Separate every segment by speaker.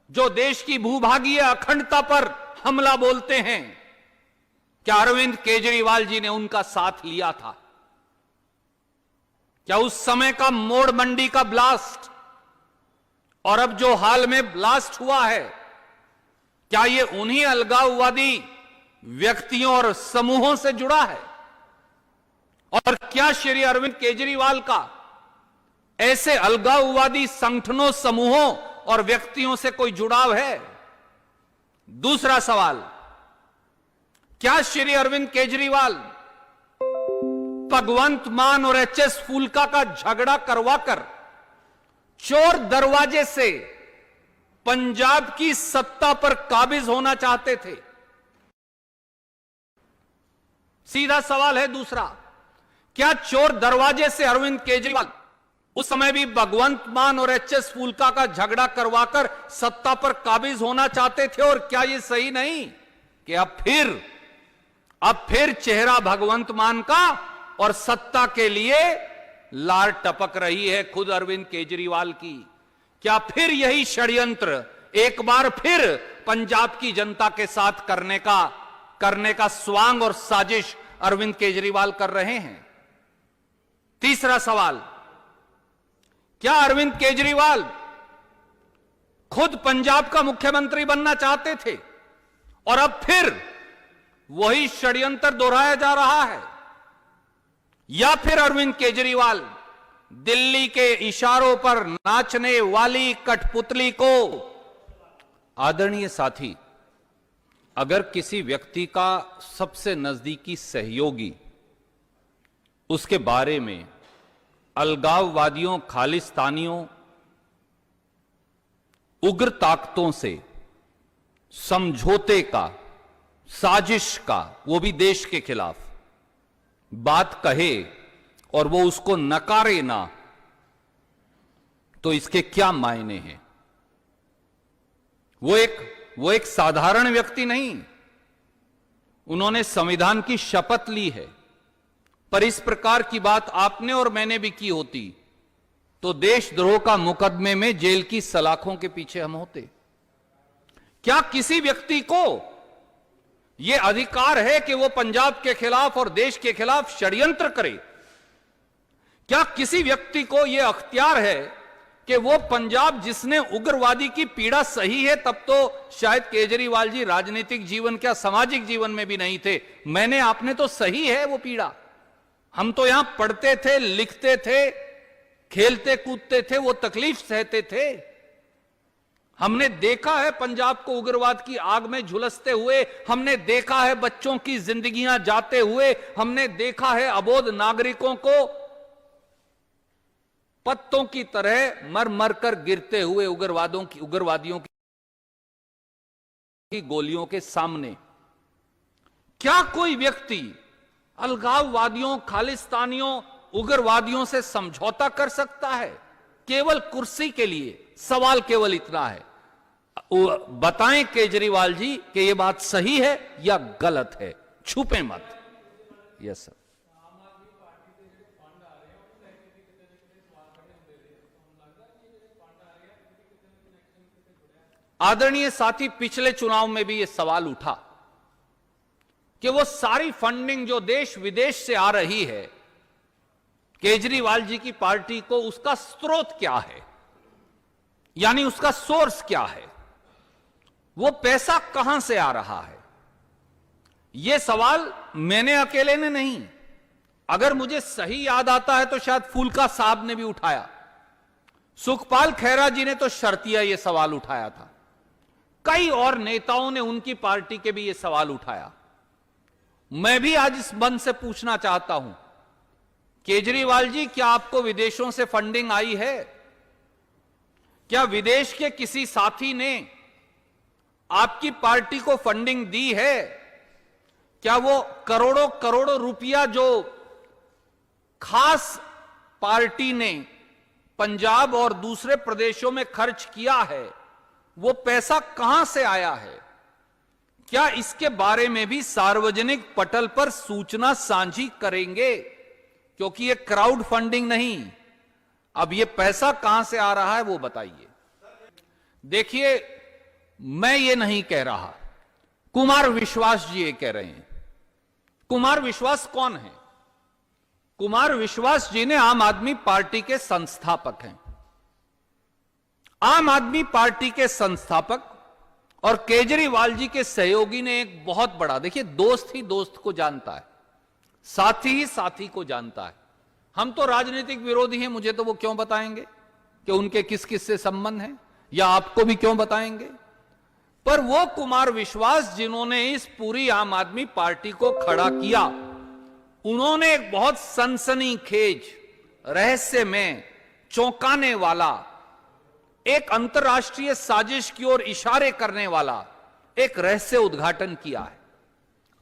Speaker 1: जो देश की भूभागीय अखंडता पर हमला बोलते हैं, क्या अरविंद केजरीवाल जी ने उनका साथ लिया था? क्या उस समय का मोड़ मंडी का ब्लास्ट और अब जो हाल में ब्लास्ट हुआ है, क्या यह उन्हीं अलगाववादी व्यक्तियों और समूहों से जुड़ा है? और क्या श्री अरविंद केजरीवाल का ऐसे अलगाववादी संगठनों, समूहों और व्यक्तियों से कोई जुड़ाव है? दूसरा सवाल, क्या श्री अरविंद केजरीवाल भगवंत मान और एचएस फूलका का झगड़ा करवाकर चोर दरवाजे से पंजाब की सत्ता पर काबिज होना चाहते थे? सीधा सवाल है दूसरा, क्या चोर दरवाजे से अरविंद केजरीवाल उस समय भी भगवंत मान और एचएस फूलका का झगड़ा करवाकर सत्ता पर काबिज होना चाहते थे? और क्या यह सही नहीं कि अब फिर चेहरा भगवंत मान का और सत्ता के लिए लार टपक रही है खुद अरविंद केजरीवाल की? क्या फिर यही षड्यंत्र एक बार फिर पंजाब की जनता के साथ करने का स्वांग और साजिश अरविंद केजरीवाल कर रहे हैं? तीसरा सवाल, क्या अरविंद केजरीवाल खुद पंजाब का मुख्यमंत्री बनना चाहते थे और अब फिर वही षड्यंत्र दोहराया जा रहा है? या फिर अरविंद केजरीवाल दिल्ली के इशारों पर नाचने वाली कठपुतली को? आदरणीय साथी, अगर किसी व्यक्ति का सबसे नजदीकी सहयोगी उसके बारे में अलगाववादियों, खालिस्तानियों, उग्र ताकतों से समझौते का, साजिश का, वो भी देश के खिलाफ बात कहे और वो उसको नकारे ना, तो इसके क्या मायने हैं? वो एक साधारण व्यक्ति नहीं, उन्होंने संविधान की शपथ ली है। पर इस प्रकार की बात आपने और मैंने भी की होती तो देशद्रोह का मुकदमे में जेल की सलाखों के पीछे हम होते। क्या किसी व्यक्ति को यह अधिकार है कि वो पंजाब के खिलाफ और देश के खिलाफ षड्यंत्र करे? क्या किसी व्यक्ति को यह अख्तियार है कि वो पंजाब जिसने उग्रवादी की पीड़ा सही है, तब तो शायद केजरीवाल जी राजनीतिक जीवन क्या सामाजिक जीवन में भी नहीं थे, मैंने आपने तो सही है वो पीड़ा, हम तो यहां पढ़ते थे, लिखते थे, खेलते कूदते थे, वो तकलीफ सहते थे। हमने देखा है पंजाब को उग्रवाद की आग में झुलसते हुए, हमने देखा है बच्चों की जिंदगियां जाते हुए, हमने देखा है अबोध नागरिकों को पत्तों की तरह मर मर कर गिरते हुए उग्रवादियों की गोलियों के सामने। क्या कोई व्यक्ति अलगाववादियों, खालिस्तानियों, उग्रवादियों से समझौता कर सकता है केवल कुर्सी के लिए? सवाल केवल इतना है, बताएं केजरीवाल जी कि यह बात सही है या गलत है, छुपे मत। Yes sir. आदरणीय साथी, पिछले चुनाव में भी यह सवाल उठा कि वो सारी फंडिंग जो देश विदेश से आ रही है केजरीवाल जी की पार्टी को, उसका स्रोत क्या है, यानी उसका सोर्स क्या है, वो पैसा कहां से आ रहा है? यह सवाल मैंने अकेले ने नहीं, अगर मुझे सही याद आता है तो शायद फूलका साहब ने भी उठाया, सुखपाल खैरा जी ने तो शर्तिया यह सवाल उठाया था, कई और नेताओं ने उनकी पार्टी के भी यह सवाल उठाया। मैं भी आज इस मंच से पूछना चाहता हूं, केजरीवाल जी, क्या आपको विदेशों से फंडिंग आई है? क्या विदेश के किसी साथी ने आपकी पार्टी को फंडिंग दी है? क्या वो करोड़ों करोड़ों रुपया जो खास पार्टी ने पंजाब और दूसरे प्रदेशों में खर्च किया है, वो पैसा कहां से आया है? क्या इसके बारे में भी सार्वजनिक पटल पर सूचना साझी करेंगे? क्योंकि ये क्राउड फंडिंग नहीं, अब ये पैसा कहां से आ रहा है वो बताइए। देखिए, मैं ये नहीं कह रहा, कुमार विश्वास जी ये कह रहे हैं। कुमार विश्वास कौन है? कुमार विश्वास जी ने आम आदमी पार्टी के संस्थापक हैं। आम आदमी पार्टी के संस्थापक और केजरीवाल जी के सहयोगी ने एक बहुत बड़ा, देखिए दोस्त ही दोस्त को जानता है, साथी ही साथी को जानता है। हम तो राजनीतिक विरोधी हैं, मुझे तो वो क्यों बताएंगे कि उनके किस किस से संबंध है, या आपको भी क्यों बताएंगे। पर वो कुमार विश्वास जिन्होंने इस पूरी आम आदमी पार्टी को खड़ा किया, उन्होंने एक बहुत सनसनीखेज, रहस्य में चौंकाने वाला, एक अंतर्राष्ट्रीय साजिश की ओर इशारे करने वाला एक रहस्य उद्घाटन किया है।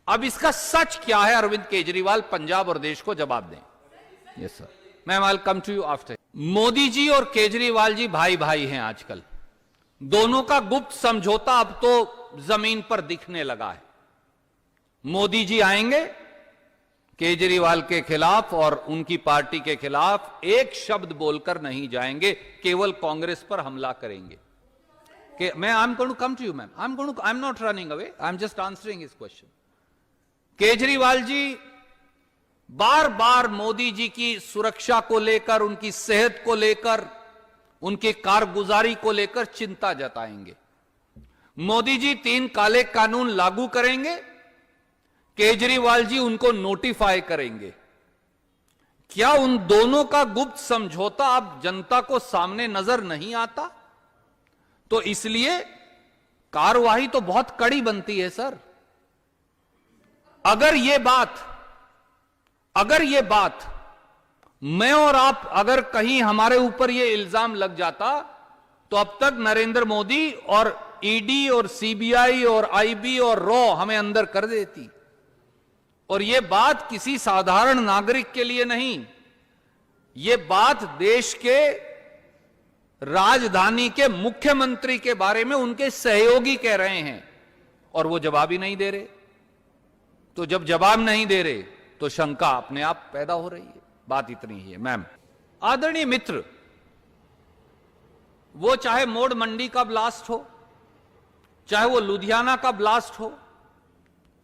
Speaker 1: अब इसका सच क्या है, अरविंद केजरीवाल पंजाब और देश को जवाब दें। Yes sir, ma'am I will come to you after. Modi ji और केजरीवाल जी भाई भाई हैं आजकल। दोनों का गुप्त समझौता अब तो जमीन पर दिखने लगा है। मोदी जी आएंगे केजरीवाल के खिलाफ और उनकी पार्टी के खिलाफ एक शब्द बोलकर नहीं जाएंगे, केवल कांग्रेस पर हमला करेंगे। कि मैं I am going to come to you ma'am, I am not running away, I am just answering his question. Kejriwal ji बार बार मोदी जी की सुरक्षा को लेकर, उनकी सेहत को लेकर, उनकी कारगुजारी को लेकर चिंता जताएंगे। मोदी जी 3 काले कानून लागू करेंगे, केजरीवाल जी उनको नोटिफाई करेंगे। क्या उन दोनों का गुप्त समझौता अब जनता को सामने नजर नहीं आता? तो इसलिए कार्रवाई तो बहुत कड़ी बनती है सर। अगर ये बात मैं और आप, अगर कहीं हमारे ऊपर ये इल्जाम लग जाता, तो अब तक नरेंद्र मोदी और ईडी और सीबीआई और आईबी और रॉ हमें अंदर कर देती। और यह बात किसी साधारण नागरिक के लिए नहीं, यह बात देश के राजधानी के मुख्यमंत्री के बारे में उनके सहयोगी कह रहे हैं, और वो जवाब ही नहीं दे रहे। तो जब जवाब नहीं दे रहे तो शंका अपने आप पैदा हो रही है। बात इतनी ही है मैम। आदरणीय मित्र, वो चाहे मोड़ मंडी का ब्लास्ट हो, चाहे वो लुधियाना का ब्लास्ट हो,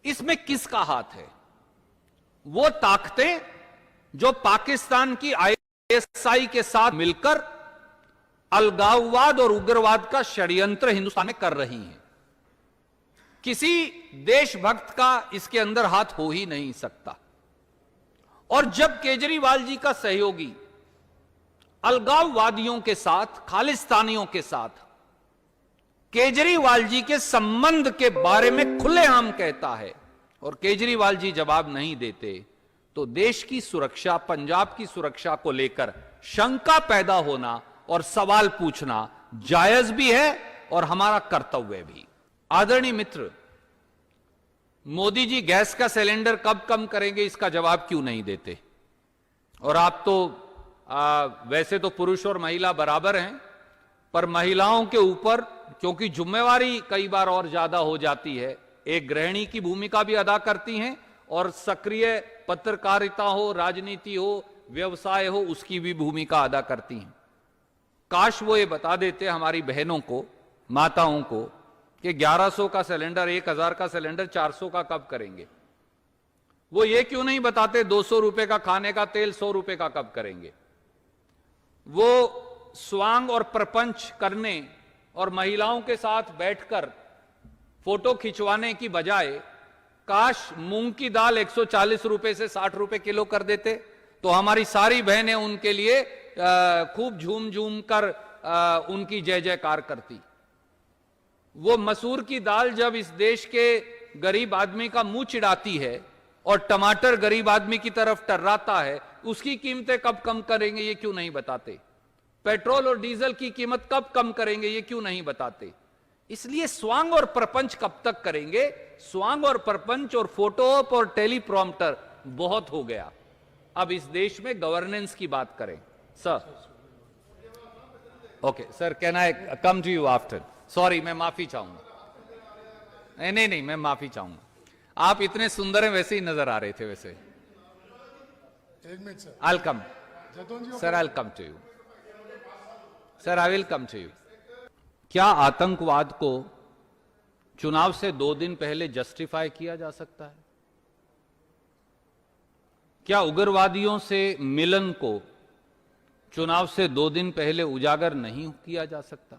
Speaker 1: इसमें किसका हाथ है? वो ताकतें जो पाकिस्तान की आईएसआई के साथ मिलकर अलगाववाद और उग्रवाद का षड्यंत्र हिंदुस्तान में कर रही हैं। किसी देशभक्त का इसके अंदर हाथ हो ही नहीं सकता। और जब केजरीवाल जी का सहयोगी अलगाववादियों के साथ, खालिस्तानियों के साथ केजरीवाल जी के संबंध के बारे में खुलेआम कहता है और केजरीवाल जी जवाब नहीं देते, तो देश की सुरक्षा, पंजाब की सुरक्षा को लेकर शंका पैदा होना और सवाल पूछना जायज भी है और हमारा कर्तव्य भी। आदरणीय मित्र, मोदी जी गैस का सिलेंडर कब कम करेंगे, इसका जवाब क्यों नहीं देते? और आप तो वैसे तो पुरुष और महिला बराबर हैं, पर महिलाओं के ऊपर क्योंकि जिम्मेवारी कई बार और ज्यादा हो जाती है, एक गृहिणी की भूमिका भी अदा करती हैं और सक्रिय पत्रकारिता हो, राजनीति हो, व्यवसाय हो, उसकी भी भूमिका अदा करती हैं। काश वो ये बता देते हमारी बहनों को, माताओं को, कि 1100 का सिलेंडर, 1000 का सिलेंडर 400 का कब करेंगे। वो ये क्यों नहीं बताते 200 रुपए का खाने का तेल 100 रुपए का कब करेंगे। वो स्वांग और प्रपंच करने और महिलाओं के साथ बैठकर फोटो खिंचवाने की बजाय काश मूंग की दाल 140 रुपए से 60 रुपए किलो कर देते, तो हमारी सारी बहनें उनके लिए खूब झूम झूम कर उनकी जय जयकार करती। वो मसूर की दाल जब इस देश के गरीब आदमी का मुंह चिढ़ाती है और टमाटर गरीब आदमी की तरफ टर्राता है, उसकी कीमतें कब कम करेंगे ये क्यों नहीं बताते। पेट्रोल और डीजल की कीमत कब कम करेंगे ये क्यों नहीं बताते। इसलिए स्वांग और प्रपंच कब तक करेंगे। स्वांग और प्रपंच और फोटोऑप और टेलीप्रॉम्प्टर बहुत हो गया। अब इस देश में गवर्नेंस की बात करें। Sir, okay sir, can I come to you after? Sorry, मैं माफी चाहूंगा। नहीं, मैं माफी चाहूंगा। आप इतने सुंदर हैं, वैसे ही नजर आ रहे थे। वैसे I will come sir, I will come to you sir, I will come to you. क्या आतंकवाद को चुनाव से 2 दिन पहले जस्टिफाई किया जा सकता है? क्या उग्रवादियों से मिलन को चुनाव से 2 दिन पहले उजागर नहीं किया जा सकता?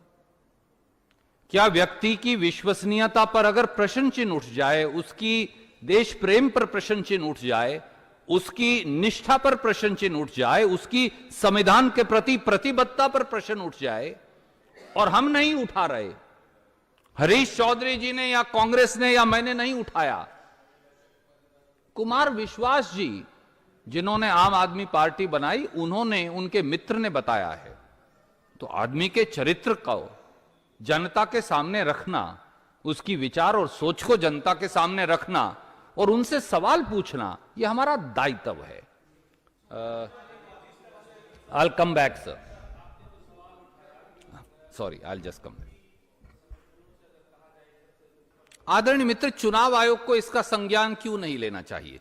Speaker 1: क्या व्यक्ति की विश्वसनीयता पर अगर प्रश्न चिन्ह उठ जाए, उसकी देश प्रेम पर प्रश्न चिन्ह उठ जाए, उसकी निष्ठा पर प्रश्न चिन्ह उठ जाए, उसकी संविधान के प्रति प्रतिबद्धता पर प्रश्न उठ जाए, और हम नहीं उठा रहे, हरीश चौधरी जी ने या कांग्रेस ने या मैंने नहीं उठाया, कुमार विश्वास जी जिन्होंने आम आदमी पार्टी बनाई, उन्होंने, उनके मित्र ने बताया है, तो आदमी के चरित्र को जनता के सामने रखना, उसकी विचार और सोच को जनता के सामने रखना और उनसे सवाल पूछना, यह हमारा दायित्व है। आई will come back sir, sorry, I will just come back. आदरणीय मित्र, चुनाव आयोग को इसका संज्ञान क्यों नहीं लेना चाहिए?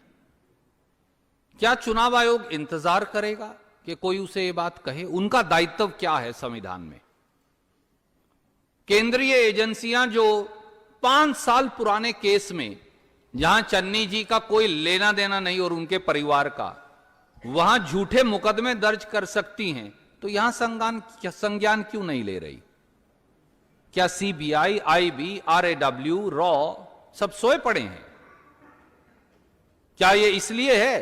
Speaker 1: क्या चुनाव आयोग इंतजार करेगा कि कोई उसे ये बात कहे? उनका दायित्व क्या है संविधान में? केंद्रीय एजेंसियां जो 5 साल पुराने केस में, जहां चन्नी जी का कोई लेना देना नहीं और उनके परिवार का, वहां झूठे मुकदमे दर्ज कर सकती हैं, तो यहां संज्ञान क्यों नहीं ले रही? क्या सीबीआई, आईबी, आरएडब्ल्यू, रॉ सब सोए पड़े हैं? क्या यह इसलिए है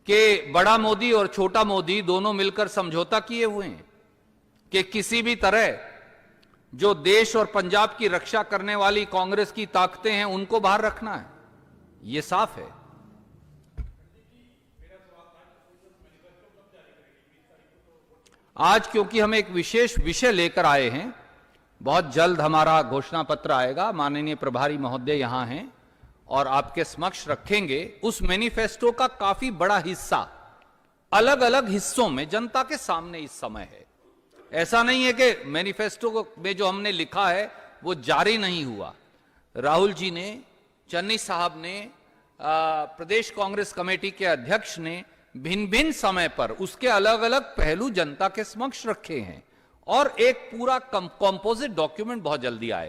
Speaker 1: कि बड़ा मोदी और छोटा मोदी दोनों मिलकर समझौता किए हुए हैं कि किसी भी तरह जो देश और पंजाब की रक्षा करने वाली कांग्रेस की ताकतें हैं उनको बाहर रखना है? यह साफ है। आज क्योंकि हम एक विशेष विषय लेकर आए हैं, बहुत जल्द हमारा घोषणा पत्र आएगा, माननीय प्रभारी महोदय यहां हैं और आपके समक्ष रखेंगे। उस मैनिफेस्टो का काफी बड़ा हिस्सा अलग अलग हिस्सों में जनता के सामने इस समय है। ऐसा नहीं है कि मैनिफेस्टो में जो हमने लिखा है वो जारी नहीं हुआ। राहुल जी ने, चन्नी साहब ने, प्रदेश कांग्रेस कमेटी के अध्यक्ष ने भिन्न भिन्न समय पर उसके अलग अलग पहलू जनता के समक्ष रखे हैं और एक पूरा कंपोजिट डॉक्यूमेंट बहुत जल्दी आएगा।